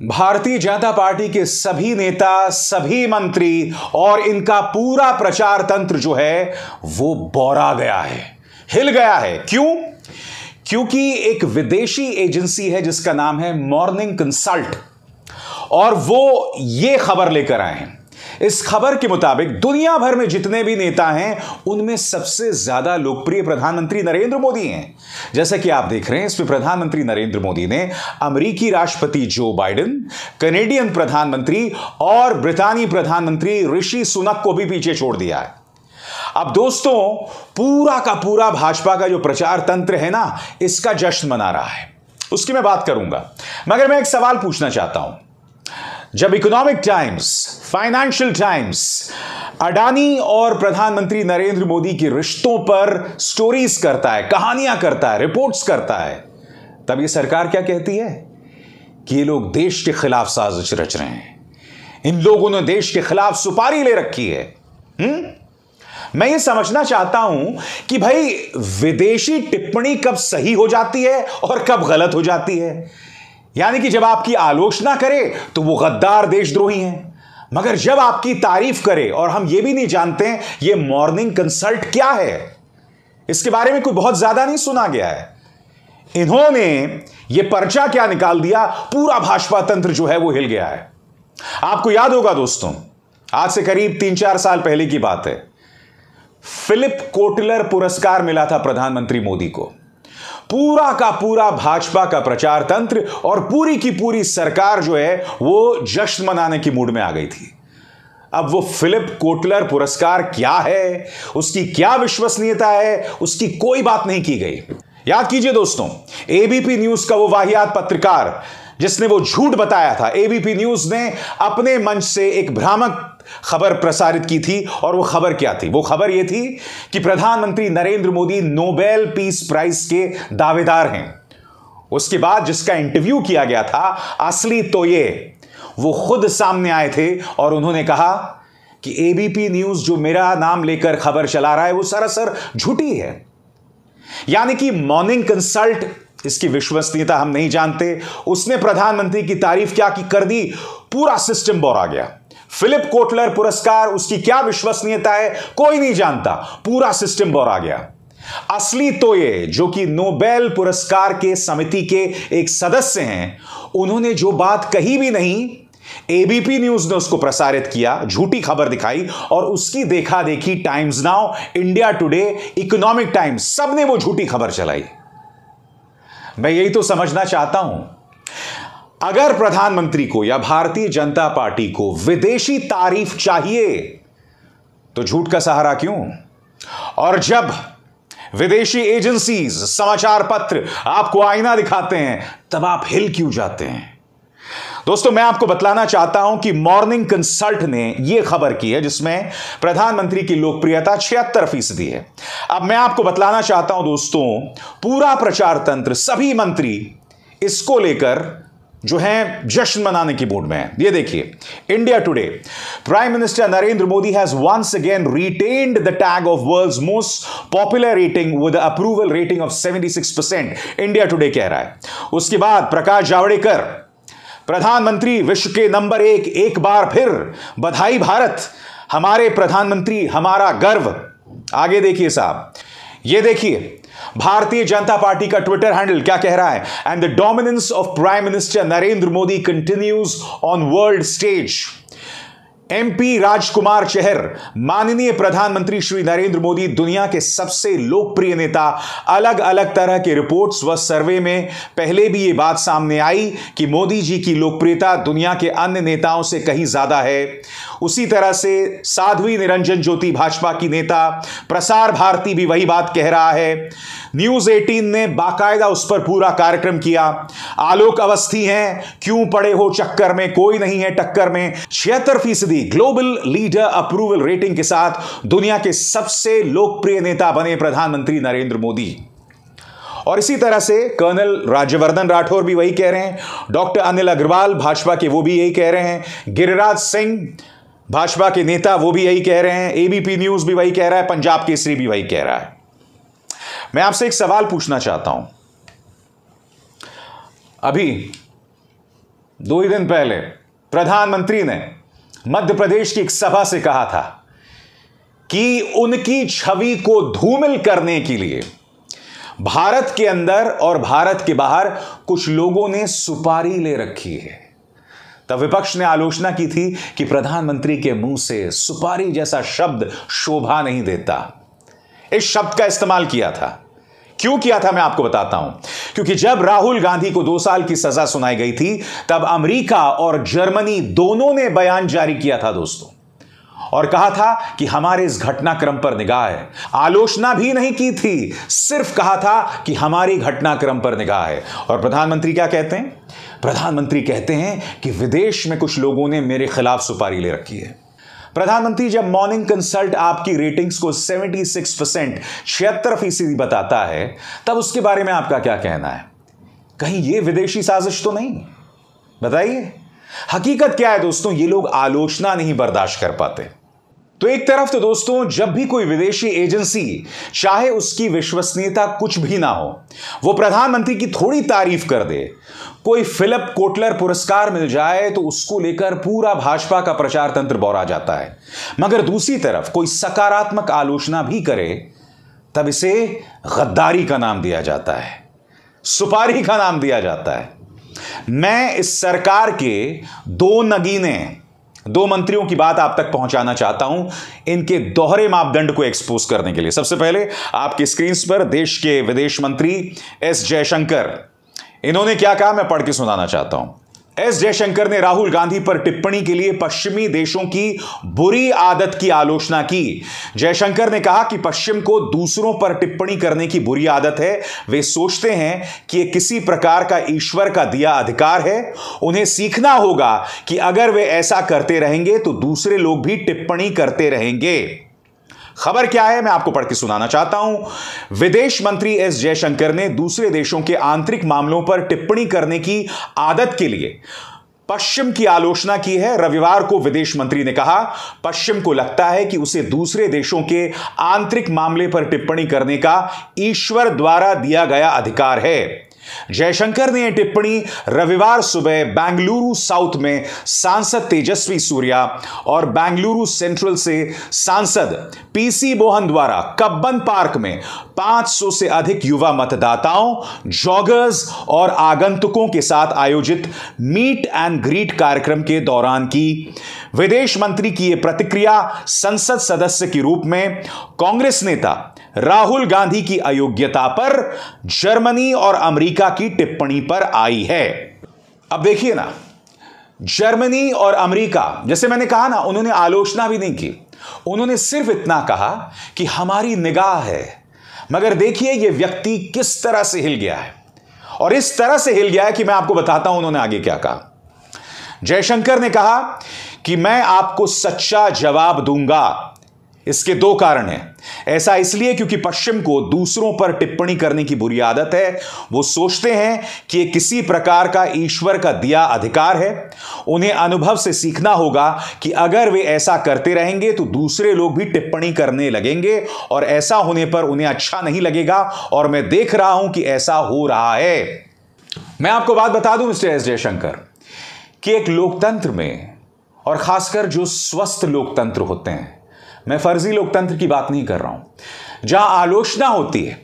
Bharatiya Janata party के सभी नेता, सभी मंत्री और इनका पूरा प्रचार तंत्र जो है वो बौरा गया है, हिल गया है। क्यों? क्योंकि एक विदेशी एजेंसी है जिसका नाम है मॉर्निंग कंसल्ट, और वो ये खबर लेकर आए हैं। इस खबर के मुताबिक दुनिया भर में जितने भी नेता हैं उनमें सबसे ज्यादा लोकप्रिय प्रधानमंत्री नरेंद्र मोदी हैं। जैसा कि आप देख रहे हैं, इसमें प्रधानमंत्री नरेंद्र मोदी ने अमेरिकी राष्ट्रपति जो बाइडेन, कनेडियन प्रधानमंत्री और ब्रितानी प्रधानमंत्री ऋषि सुनक को भी पीछे छोड़ दिया है। अब दोस्तों, पूरा का पूरा भाजपा का जो प्रचार तंत्र है ना, इसका जश्न मना रहा है। उसकी मैं बात करूंगा, मगर मैं एक सवाल पूछना चाहता हूं। जब economic times, financial times Adani और प्रधानमंत्री नरेंद्र मोदी के रिश्तों पर स्टोरीज करता है, कहानियां करता है, रिपोर्ट्स करता है, तब ये सरकार क्या कहती है कि ये लोग देश के खिलाफ साजिश रच रहे हैं, इन लोगों ने देश के खिलाफ सुपारी ले रखी है। मैं ये समझना चाहता हूं कि भाई विदेशी टिप्पणी कब सही हो जाती है और कब गलत हो जाती है। यानी कि जब आपकी आलोचना करे तो वो गद्दार देशद्रोही हैं, मगर जब आपकी तारीफ करे, और हम ये भी नहीं जानते हैं ये मॉर्निंग कंसल्ट क्या है, इसके बारे में कोई बहुत ज्यादा नहीं सुना गया है। इन्होंने ये पर्चा क्या निकाल दिया, पूरा भाजपा तंत्र जो है वो हिल गया है। आपको याद होगा दोस्तों, आज से करीब 3-4 साल पहले की बात है, फिलिप कोटलर पुरस्कार मिला था प्रधानमंत्री मोदी को। पूरा का पूरा भाजपा का प्रचार तंत्र और पूरी की पूरी सरकार जो है वो जश्न मनाने की मूड में आ गई थी। अब वो फिलिप कोटलर पुरस्कार क्या है, उसकी क्या विश्वसनीयता है, उसकी कोई बात नहीं की गई। याद कीजिए दोस्तों, एबीपी न्यूज का वो वाहियात पत्रकार जिसने वो झूठ बताया था, एबीपी न्यूज ने अपने मंच से एक भ्रामक खबर प्रसारित की थी। और वो खबर क्या थी? वो खबर ये थी कि प्रधानमंत्री Narendra Modi Nobel peace prize के दावेदार हैं। उसके बाद जिसका इंटरव्यू किया गया था, असली तो ये वो खुद सामने आए थे और उन्होंने कहा कि एबीपी न्यूज जो मेरा नाम लेकर खबर चला रहा है वो सरासर झूठी है। यानी कि मॉर्निंग कंसल्ट, इसकी विश्वसनीयता हम नहीं जानते, उसने प्रधानमंत्री की तारीफ क्या की कर दी, पूरा सिस्टम बौरा गया। फिलिप कोटलर पुरस्कार, उसकी क्या विश्वसनीयता है कोई नहीं जानता, पूरा सिस्टम बौरा गया। असली तो ये जो कि नोबेल पुरस्कार के समिति के एक सदस्य हैं, उन्होंने जो बात कही भी नहीं, एबीपी न्यूज ने उसको प्रसारित किया, झूठी खबर दिखाई, और उसकी देखा देखी times now, India today, economic times, सबने वो झूठी खबर चलाई। मैं यही तो समझना चाहता हूं, अगर प्रधानमंत्री को या भारतीय जनता पार्टी को विदेशी तारीफ चाहिए तो झूठ का सहारा क्यों? और जब विदेशी एजेंसीज, समाचार पत्र आपको आईना दिखाते हैं, तब आप हिल क्यों जाते हैं? दोस्तों, मैं आपको बतलाना चाहता हूं कि मॉर्निंग कंसल्ट ने यह खबर की है जिसमें प्रधानमंत्री की लोकप्रियता 76% है। अब मैं आपको बतलाना चाहता हूं दोस्तों, पूरा प्रचार तंत्र, सभी मंत्री इसको लेकर जो है जश्न मनाने की मूड में है। ये देखिए, India Today, prime minister Narendra Modi has once again retained the tag of world's most popular rating with approval rating of 76%, India Today कह रहा है। उसके बाद प्रकाश जावड़ेकर, प्रधानमंत्री विश्व के नंबर 1, एक बार फिर बधाई भारत, हमारे प्रधानमंत्री हमारा गर्व। आगे देखिए साहब, ये देखिए भारतीय जनता पार्टी का ट्विटर हैंडल क्या कह रहा है, and the dominance of prime minister Narendra Modi continues on world stage. MP Rajkumar Chahar, माननीय प्रधानमंत्री श्री नरेंद्र मोदी दुनिया के सबसे लोकप्रिय नेता। अलग अलग तरह के रिपोर्ट्स व सर्वे में पहले भी ये बात सामने आई कि मोदी जी की लोकप्रियता दुनिया के अन्य नेताओं से कहीं ज्यादा है। उसी तरह से साध्वी निरंजन ज्योति, भाजपा की नेता, प्रसार भारती भी वही बात कह रहा है। न्यूज 18 ने बाकायदा उस पर पूरा कार्यक्रम किया। आलोक अवस्थी हैं, क्यों पड़े हो चक्कर में, कोई नहीं है टक्कर में, 76% ग्लोबल लीडर अप्रूवल रेटिंग के साथ दुनिया के सबसे लोकप्रिय नेता बने प्रधानमंत्री नरेंद्र मोदी। और इसी तरह से कर्नल राज्यवर्धन राठौर भी वही कह रहे हैं, डॉक्टर अनिल अग्रवाल भाजपा के वो भी यही कह रहे हैं, गिरिराज सिंह भाजपा के नेता वो भी यही कह रहे हैं, एबीपी न्यूज भी वही कह रहा है, पंजाब केसरी भी वही कह रहा है। मैं आपसे एक सवाल पूछना चाहता हूं, अभी 2 ही दिन पहले प्रधानमंत्री ने मध्य प्रदेश की एक सभा से कहा था कि उनकी छवि को धूमिल करने के लिए भारत के अंदर और भारत के बाहर कुछ लोगों ने सुपारी ले रखी है। तब विपक्ष ने आलोचना की थी कि प्रधानमंत्री के मुंह से सुपारी जैसा शब्द शोभा नहीं देता। इस शब्द का इस्तेमाल किया था। क्यों किया था मैं आपको बताता हूं। क्योंकि जब राहुल गांधी को 2 साल की सजा सुनाई गई थी तब अमेरिका और जर्मनी दोनों ने बयान जारी किया था दोस्तों, और कहा था कि हमारे इस घटनाक्रम पर निगाह है। आलोचना भी नहीं की थी, सिर्फ कहा था कि हमारी घटनाक्रम पर निगाह है। और प्रधानमंत्री क्या कहते हैं? प्रधानमंत्री कहते हैं कि विदेश में कुछ लोगों ने मेरे खिलाफ सुपारी ले रखी है। प्रधानमंत्री जब मॉर्निंग कंसल्ट आपकी रेटिंग्स को 76% 76% बताता है, तब उसके बारे में आपका क्या कहना है? कहीं यह विदेशी साजिश तो नहीं? बताइए। हकीकत क्या है दोस्तों? ये लोग आलोचना नहीं बर्दाश्त कर पाते। तो एक तरफ तो दोस्तों जब भी कोई विदेशी एजेंसी, चाहे उसकी विश्वसनीयता कुछ भी ना हो, वो प्रधानमंत्री की थोड़ी तारीफ कर दे, कोई फिलिप कोटलर पुरस्कार मिल जाए तो उसको लेकर पूरा भाजपा का प्रचार तंत्र बौरा जाता है। मगर दूसरी तरफ कोई सकारात्मक आलोचना भी करे तब इसे गद्दारी का नाम दिया जाता है, सुपारी का नाम दिया जाता है। मैं इस सरकार के 2 नगीने 2 मंत्रियों की बात आप तक पहुंचाना चाहता हूं, इनके दोहरे मापदंड को एक्सपोज करने के लिए। सबसे पहले आपकी स्क्रीन पर देश के विदेश मंत्री एस जयशंकर, इन्होंने क्या कहा मैं पढ़ के सुनाना चाहता हूं। एस जयशंकर ने राहुल गांधी पर टिप्पणी के लिए पश्चिमी देशों की बुरी आदत की आलोचना की। जयशंकर ने कहा कि पश्चिम को दूसरों पर टिप्पणी करने की बुरी आदत है। वे सोचते हैं कि यह किसी प्रकार का ईश्वर का दिया अधिकार है। उन्हें सीखना होगा कि अगर वे ऐसा करते रहेंगे तो दूसरे लोग भी टिप्पणी करते रहेंगे। खबर क्या है मैं आपको पढ़ के सुनाना चाहता हूं। विदेश मंत्री एस जयशंकर ने दूसरे देशों के आंतरिक मामलों पर टिप्पणी करने की आदत के लिए पश्चिम की आलोचना की है। रविवार को विदेश मंत्री ने कहा, पश्चिम को लगता है कि उसे दूसरे देशों के आंतरिक मामले पर टिप्पणी करने का ईश्वर द्वारा दिया गया अधिकार है। जयशंकर ने यह टिप्पणी रविवार सुबह बेंगलुरु साउथ में सांसद तेजस्वी सूर्या और बेंगलुरु सेंट्रल से सांसद पीसी मोहन द्वारा कब्बन पार्क में 500 से अधिक युवा मतदाताओं, जॉगर्स और आगंतुकों के साथ आयोजित मीट एंड ग्रीट कार्यक्रम के दौरान की। विदेश मंत्री की यह प्रतिक्रिया संसद सदस्य के रूप में कांग्रेस नेता राहुल गांधी की अयोग्यता पर जर्मनी और अमेरिका की टिप्पणी पर आई है। अब देखिए ना, जर्मनी और अमेरिका, जैसे मैंने कहा ना, उन्होंने आलोचना भी नहीं की, उन्होंने सिर्फ इतना कहा कि हमारी निगाह है। मगर देखिए यह व्यक्ति किस तरह से हिल गया है, और इस तरह से हिल गया है कि मैं आपको बताता हूं उन्होंने आगे क्या कहा। जयशंकर ने कहा कि मैं आपको सच्चा जवाब दूंगा। इसके 2 कारण हैं। ऐसा इसलिए क्योंकि पश्चिम को दूसरों पर टिप्पणी करने की बुरी आदत है। वो सोचते हैं कि यह किसी प्रकार का ईश्वर का दिया अधिकार है। उन्हें अनुभव से सीखना होगा कि अगर वे ऐसा करते रहेंगे तो दूसरे लोग भी टिप्पणी करने लगेंगे, और ऐसा होने पर उन्हें अच्छा नहीं लगेगा। और मैं देख रहा हूं कि ऐसा हो रहा है। मैं आपको बात बता दूं मिस्टर एस जयशंकर, कि एक लोकतंत्र में, और खासकर जो स्वस्थ लोकतंत्र होते हैं, मैं फर्जी लोकतंत्र की बात नहीं कर रहा हूं, जहां आलोचना होती है,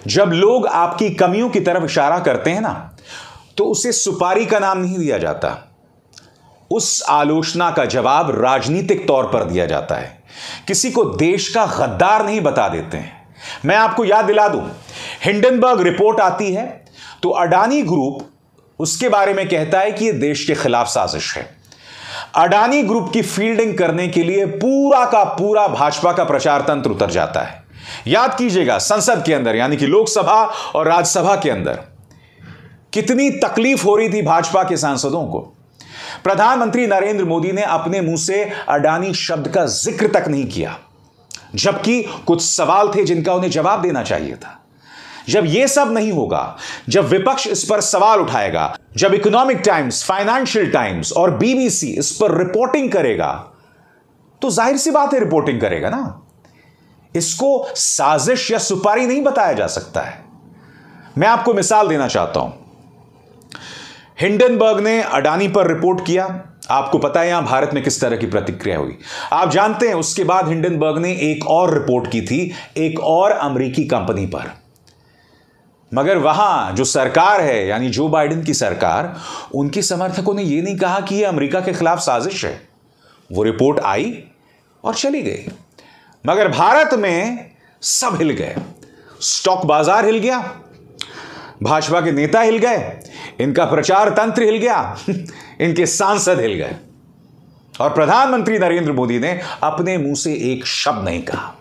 जब लोग आपकी कमियों की तरफ इशारा करते हैं ना, तो उसे सुपारी का नाम नहीं दिया जाता। उस आलोचना का जवाब राजनीतिक तौर पर दिया जाता है। किसी को देश का गद्दार नहीं बता देते हैं। मैं आपको याद दिला दूं, हिंडनबर्ग रिपोर्ट आती है तो अडानी ग्रुप उसके बारे में कहता है कि यह देश के खिलाफ साजिश है। अडानी ग्रुप की फील्डिंग करने के लिए पूरा का पूरा भाजपा का प्रचार तंत्र उतर जाता है। याद कीजिएगा, संसद के अंदर यानी कि लोकसभा और राज्यसभा के अंदर कितनी तकलीफ हो रही थी भाजपा के सांसदों को। प्रधानमंत्री नरेंद्र मोदी ने अपने मुंह से अडानी शब्द का जिक्र तक नहीं किया, जबकि कुछ सवाल थे जिनका उन्हें जवाब देना चाहिए था। जब यह सब नहीं होगा, जब विपक्ष इस पर सवाल उठाएगा, जब इकोनॉमिक टाइम्स, फाइनेंशियल टाइम्स और बीबीसी इस पर रिपोर्टिंग करेगा, तो जाहिर सी बात है रिपोर्टिंग करेगा ना। इसको साजिश या सुपारी नहीं बताया जा सकता है। मैं आपको मिसाल देना चाहता हूं। हिंडनबर्ग ने अडानी पर रिपोर्ट किया। आपको पता है यहां भारत में किस तरह की प्रतिक्रिया हुई। आप जानते हैं उसके बाद हिंडनबर्ग ने एक और रिपोर्ट की थी एक और अमेरिकी कंपनी पर, मगर वहां जो सरकार है यानी जो बाइडेन की सरकार, उनके समर्थकों ने यह नहीं कहा कि यह अमेरिका के खिलाफ साजिश है। वो रिपोर्ट आई और चली गई। मगर भारत में सब हिल गए। स्टॉक बाजार हिल गया, भाजपा के नेता हिल गए, इनका प्रचार तंत्र हिल गया, इनके सांसद हिल गए और प्रधानमंत्री नरेंद्र मोदी ने अपने मुंह से एक शब्द नहीं कहा।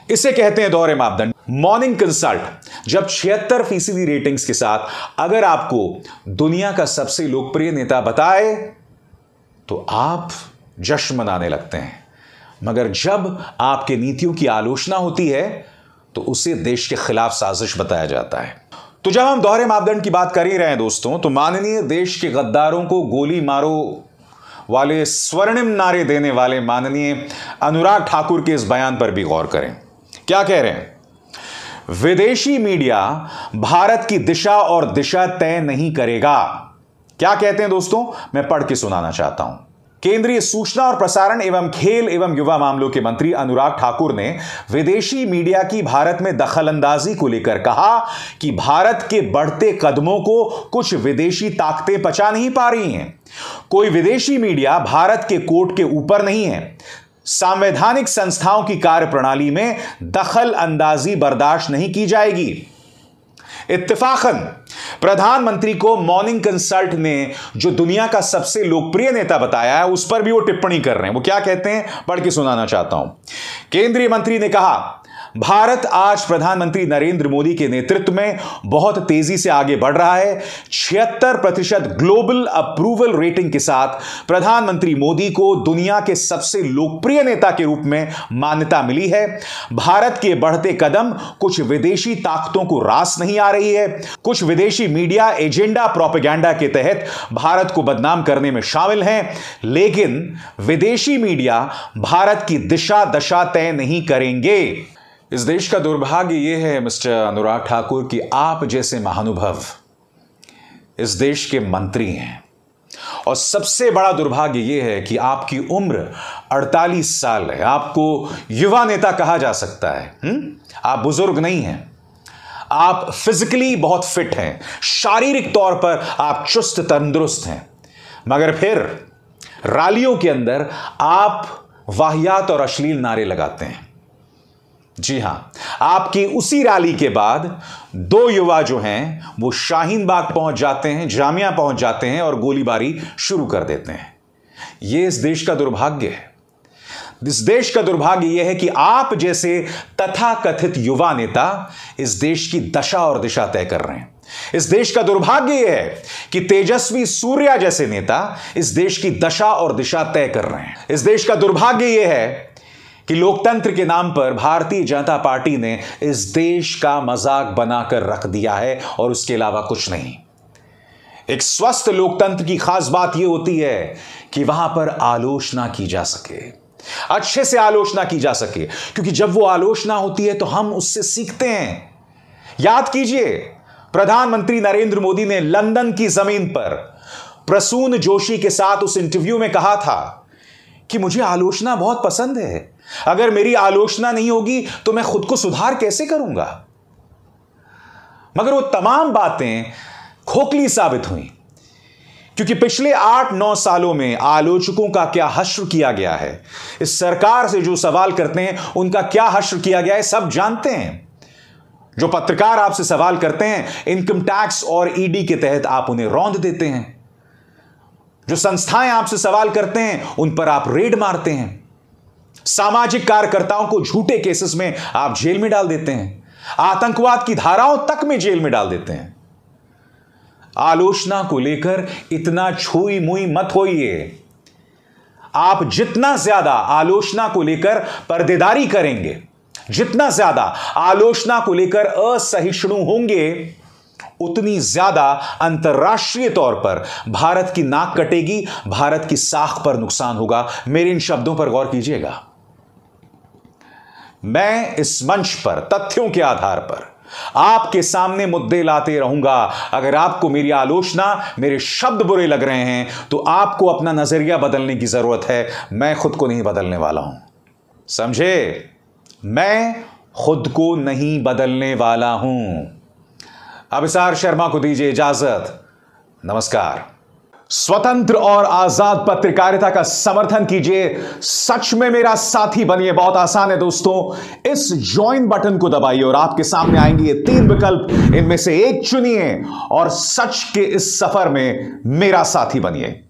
इसे कहते हैं दोहरे मापदंड। मॉर्निंग कंसल्ट जब 76% रेटिंग्स के साथ अगर आपको दुनिया का सबसे लोकप्रिय नेता बताए तो आप जश्न मनाने लगते हैं, मगर जब आपके नीतियों की आलोचना होती है तो उसे देश के खिलाफ साजिश बताया जाता है। तो जब हम दोहरे मापदंड की बात कर ही रहे हैं दोस्तों, तो माननीय देश के गद्दारों को गोली मारो वाले स्वर्णिम नारे देने वाले माननीय अनुराग ठाकुर के इस बयान पर भी गौर करें। क्या कह रहे हैं? विदेशी मीडिया भारत की दिशा और दिशा तय नहीं करेगा। क्या कहते हैं दोस्तों? मैं पढ़ के सुनाना चाहता हूं। केंद्रीय सूचना और प्रसारण एवं खेल एवं युवा मामलों के मंत्री अनुराग ठाकुर ने विदेशी मीडिया की भारत में दखलंदाजी को लेकर कहा कि भारत के बढ़ते कदमों को कुछ विदेशी ताकतें पचा नहीं पा रही हैं। कोई विदेशी मीडिया भारत के कोर्ट के ऊपर नहीं है। संवैधानिक संस्थाओं की कार्यप्रणाली में दखल अंदाजी बर्दाश्त नहीं की जाएगी। इत्तेफाकन प्रधानमंत्री को मॉर्निंग कंसल्ट ने जो दुनिया का सबसे लोकप्रिय नेता बताया है उस पर भी वो टिप्पणी कर रहे हैं। वो क्या कहते हैं, पढ़ के सुनाना चाहता हूं। केंद्रीय मंत्री ने कहा, भारत आज प्रधानमंत्री नरेंद्र मोदी के नेतृत्व में बहुत तेजी से आगे बढ़ रहा है। 76% ग्लोबल अप्रूवल रेटिंग के साथ प्रधानमंत्री मोदी को दुनिया के सबसे लोकप्रिय नेता के रूप में मान्यता मिली है। भारत के बढ़ते कदम कुछ विदेशी ताकतों को रास नहीं आ रही है। कुछ विदेशी मीडिया एजेंडा प्रोपेगेंडा के तहत भारत को बदनाम करने में शामिल हैं, लेकिन विदेशी मीडिया भारत की दिशा दशा तय नहीं करेंगे। इस देश का दुर्भाग्य यह है मिस्टर अनुराग ठाकुर कि आप जैसे महानुभव इस देश के मंत्री हैं, और सबसे बड़ा दुर्भाग्य यह है कि आपकी उम्र 48 साल है। आपको युवा नेता कहा जा सकता है। आप बुजुर्ग नहीं हैं। आप फिजिकली बहुत फिट हैं, शारीरिक तौर पर आप चुस्त तंदुरुस्त हैं, मगर फिर रैलियों के अंदर आप वाहियात और अश्लील नारे लगाते हैं। जी हां, आपकी उसी रैली के बाद 2 युवा जो हैं वो शाहीन बाग पहुंच जाते हैं, जामिया पहुंच जाते हैं और गोलीबारी शुरू कर देते हैं। यह इस देश का दुर्भाग्य है। इस देश का दुर्भाग्य यह है कि आप जैसे तथाकथित युवा नेता इस देश की दशा और दिशा तय कर रहे हैं। इस देश का दुर्भाग्य यह है कि तेजस्वी सूर्या जैसे नेता इस देश की दशा और दिशा तय कर रहे हैं। इस देश का दुर्भाग्य यह है कि लोकतंत्र के नाम पर भारतीय जनता पार्टी ने इस देश का मजाक बनाकर रख दिया है और उसके अलावा कुछ नहीं। एक स्वस्थ लोकतंत्र की खास बात यह होती है कि वहां पर आलोचना की जा सके, अच्छे से आलोचना की जा सके, क्योंकि जब वो आलोचना होती है तो हम उससे सीखते हैं। याद कीजिए, प्रधानमंत्री नरेंद्र मोदी ने लंदन की जमीन पर प्रसून जोशी के साथ उस इंटरव्यू में कहा था कि मुझे आलोचना बहुत पसंद है, अगर मेरी आलोचना नहीं होगी तो मैं खुद को सुधार कैसे करूंगा। मगर वो तमाम बातें खोखली साबित हुई, क्योंकि पिछले 8-9 सालों में आलोचकों का क्या हश्र किया गया है, इस सरकार से जो सवाल करते हैं उनका क्या हश्र किया गया है, सब जानते हैं। जो पत्रकार आपसे सवाल करते हैं, इनकम टैक्स और ईडी के तहत आप उन्हें रौंद देते हैं। जो संस्थाएं आपसे सवाल करते हैं उन पर आप रेड मारते हैं। सामाजिक कार्यकर्ताओं को झूठे केसेस में आप जेल में डाल देते हैं, आतंकवाद की धाराओं तक में जेल में डाल देते हैं। आलोचना को लेकर इतना छुई मुई मत होइए। आप जितना ज्यादा आलोचना को लेकर पर्देदारी करेंगे, जितना ज्यादा आलोचना को लेकर असहिष्णु होंगे, उतनी ज्यादा अंतर्राष्ट्रीय तौर पर भारत की नाक कटेगी, भारत की साख पर नुकसान होगा। मेरे इन शब्दों पर गौर कीजिएगा। मैं इस मंच पर तथ्यों के आधार पर आपके सामने मुद्दे लाते रहूंगा। अगर आपको मेरी आलोचना, मेरे शब्द बुरे लग रहे हैं तो आपको अपना नजरिया बदलने की जरूरत है। मैं खुद को नहीं बदलने वाला हूं, समझे? मैं खुद को नहीं बदलने वाला हूं। अभिसार शर्मा को दीजिए इजाजत। नमस्कार। स्वतंत्र और आजाद पत्रकारिता का समर्थन कीजिए, सच में मेरा साथी बनिए। बहुत आसान है दोस्तों, इस ज्वाइन बटन को दबाइए और आपके सामने आएंगे ये 3 विकल्प। इनमें से एक चुनिए और सच के इस सफर में मेरा साथी बनिए।